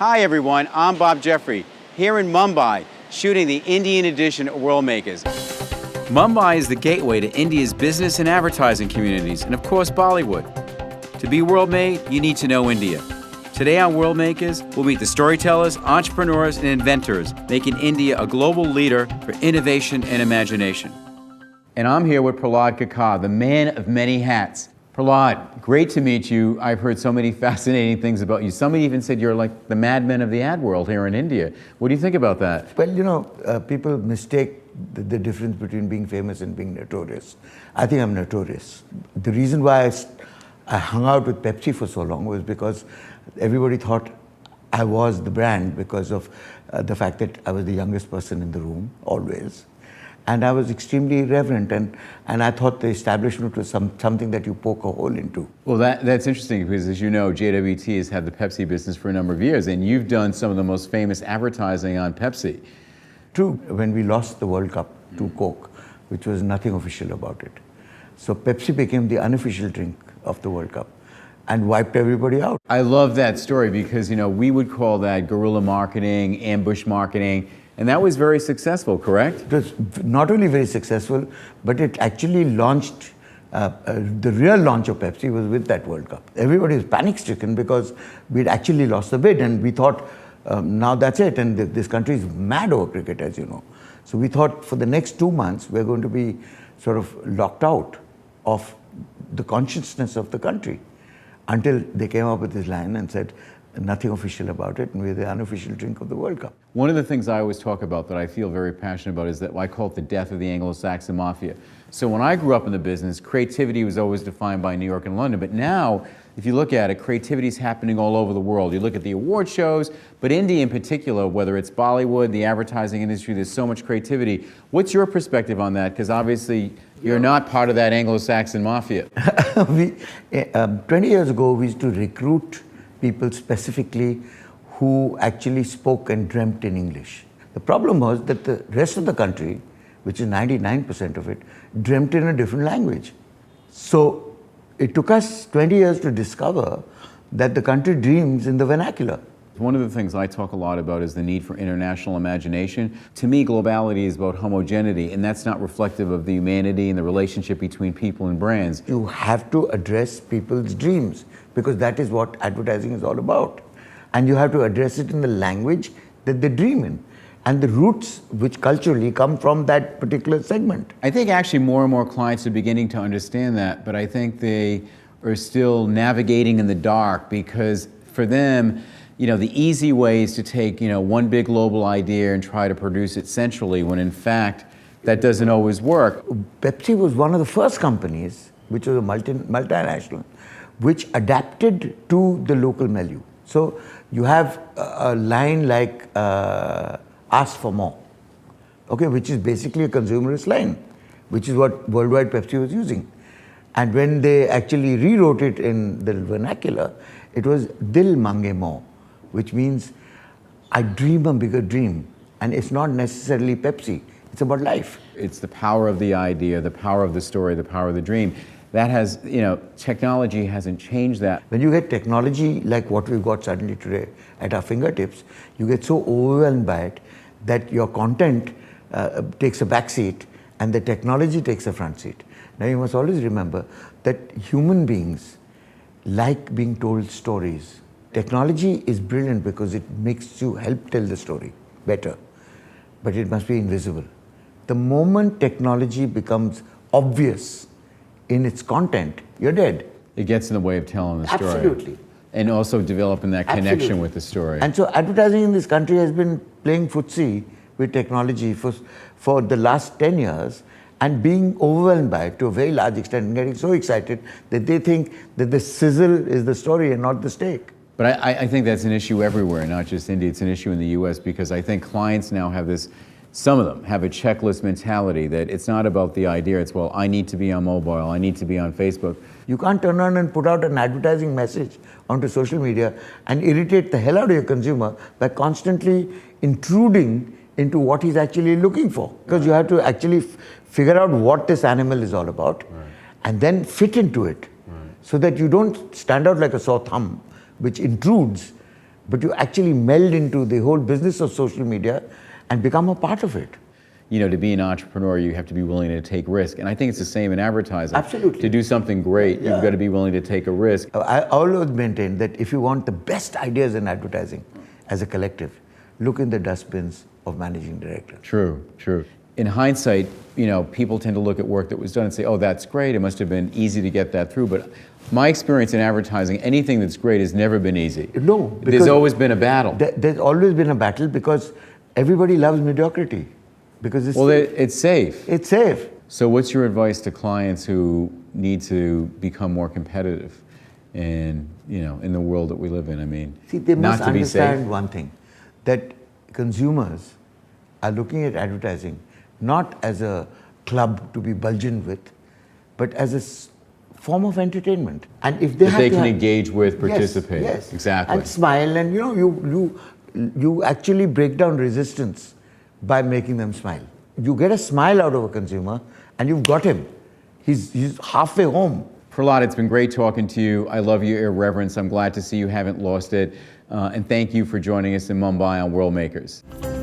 Hi everyone, I'm Bob Jeffrey, here in Mumbai, shooting the Indian edition of Worldmakers. Mumbai is the gateway to India's business and advertising communities, and of course Bollywood. To be world-made, you need to know India. Today on Worldmakers, we'll meet the storytellers, entrepreneurs, and inventors, making India a global leader for innovation and imagination. And I'm here with Prahlad Kakar, the man of many hats. Prahlad, great to meet you. I've heard so many fascinating things about you. Somebody even said you're like the madman of the ad world here in India. What do you think about that? Well, people mistake the difference between being famous and being notorious. I think I'm notorious. The reason why I hung out with Pepsi for so long was because everybody thought I was the brand because of the fact that I was the youngest person in the room, always. And I was extremely irreverent, and I thought the establishment was something that you poke a hole into. Well, that's interesting because, as you know, JWT has had the Pepsi business for a number of years, and you've done some of the most famous advertising on Pepsi. True, when we lost the World Cup to Coke, which was nothing official about it. So Pepsi became the unofficial drink of the World Cup and wiped everybody out. I love that story because, we would call that guerrilla marketing, ambush marketing, and that was very successful, correct? It was not only very successful, but it actually launched, the real launch of Pepsi was with that World Cup. Everybody was panic-stricken because we'd actually lost the bid, and we thought, now that's it, and this country is mad over cricket, as you know. So we thought for the next 2 months, we're going to be sort of locked out of the consciousness of the country until they came up with this line and said, nothing official about it, and we're the unofficial drink of the World Cup. One of the things I always talk about that I feel very passionate about is that I call it the death of the Anglo Saxon mafia. So when I grew up in the business, creativity was always defined by New York and London, but now, if you look at it, creativity is happening all over the world. You look at the award shows, but India in particular, whether it's Bollywood, the advertising industry, there's so much creativity. What's your perspective on that? Because obviously, you're not part of that Anglo Saxon mafia. 20 years ago, we used to recruit people specifically who actually spoke and dreamt in English. The problem was that the rest of the country, which is 99% of it, dreamt in a different language. So it took us 20 years to discover that the country dreams in the vernacular. One of the things I talk a lot about is the need for international imagination. To me, globality is about homogeneity, and that's not reflective of the humanity and the relationship between people and brands. You have to address people's dreams, because that is what advertising is all about. And you have to address it in the language that they dream in, and the roots which culturally come from that particular segment. I think actually more and more clients are beginning to understand that, but I think they are still navigating in the dark because for them, the easy way is to take, one big global idea and try to produce it centrally when in fact that doesn't always work. Pepsi was one of the first companies, which was a multinational, which adapted to the local milieu. So you have a line like ask for more, okay, which is basically a consumerist line, which is what worldwide Pepsi was using. And when they actually rewrote it in the vernacular, it was Dil Mange More, which means I dream a bigger dream. And it's not necessarily Pepsi, it's about life. It's the power of the idea, the power of the story, the power of the dream. That has, technology hasn't changed that. When you get technology like what we've got suddenly today at our fingertips, you get so overwhelmed by it that your content takes a back seat and the technology takes a front seat. Now you must always remember that human beings like being told stories. Technology is brilliant because it makes you help tell the story better, but it must be invisible. The moment technology becomes obvious in its content, you're dead. It gets in the way of telling the story. Absolutely. And also developing that connection Absolutely. with the story. And so advertising in this country has been playing footsie with technology for the last 10 years and being overwhelmed by it to a very large extent and getting so excited that they think that the sizzle is the story and not the steak. But I think that's an issue everywhere, not just India. It's an issue in the US because I think clients now have this, some of them have a checklist mentality that it's not about the idea, it's, well, I need to be on mobile, I need to be on Facebook. You can't turn around and put out an advertising message onto social media and irritate the hell out of your consumer by constantly intruding into what he's actually looking for. Because you have to actually figure out what this animal is all about, and then fit into it, so that you don't stand out like a sore thumb, which intrudes but you actually meld into the whole business of social media and become a part of it. You know, to be an entrepreneur, you have to be willing to take risk. And I think it's the same in advertising. Absolutely. To do something great, you've got to be willing to take a risk. I always maintain that if you want the best ideas in advertising as a collective, look in the dustbins of managing directors. True, true. In hindsight, you know, people tend to look at work that was done and say, oh, that's great, it must have been easy to get that through. But my experience in advertising, anything that's great has never been easy. No. There's always been a battle. There's always been a battle because everybody loves mediocrity. Because it's safe. It's safe. So what's your advice to clients who need to become more competitive in the world that we live in? I mean, see, they not must to be safe. understand one thing, that consumers are looking at advertising not as a club to be bulged with, but as a form of entertainment. And if they can engage with, participate. Yes, exactly. And smile, and you actually break down resistance by making them smile. You get a smile out of a consumer and you've got him. He's halfway home. Prahlad, it's been great talking to you. I love your irreverence. I'm glad to see you haven't lost it. And thank you for joining us in Mumbai on Worldmakers.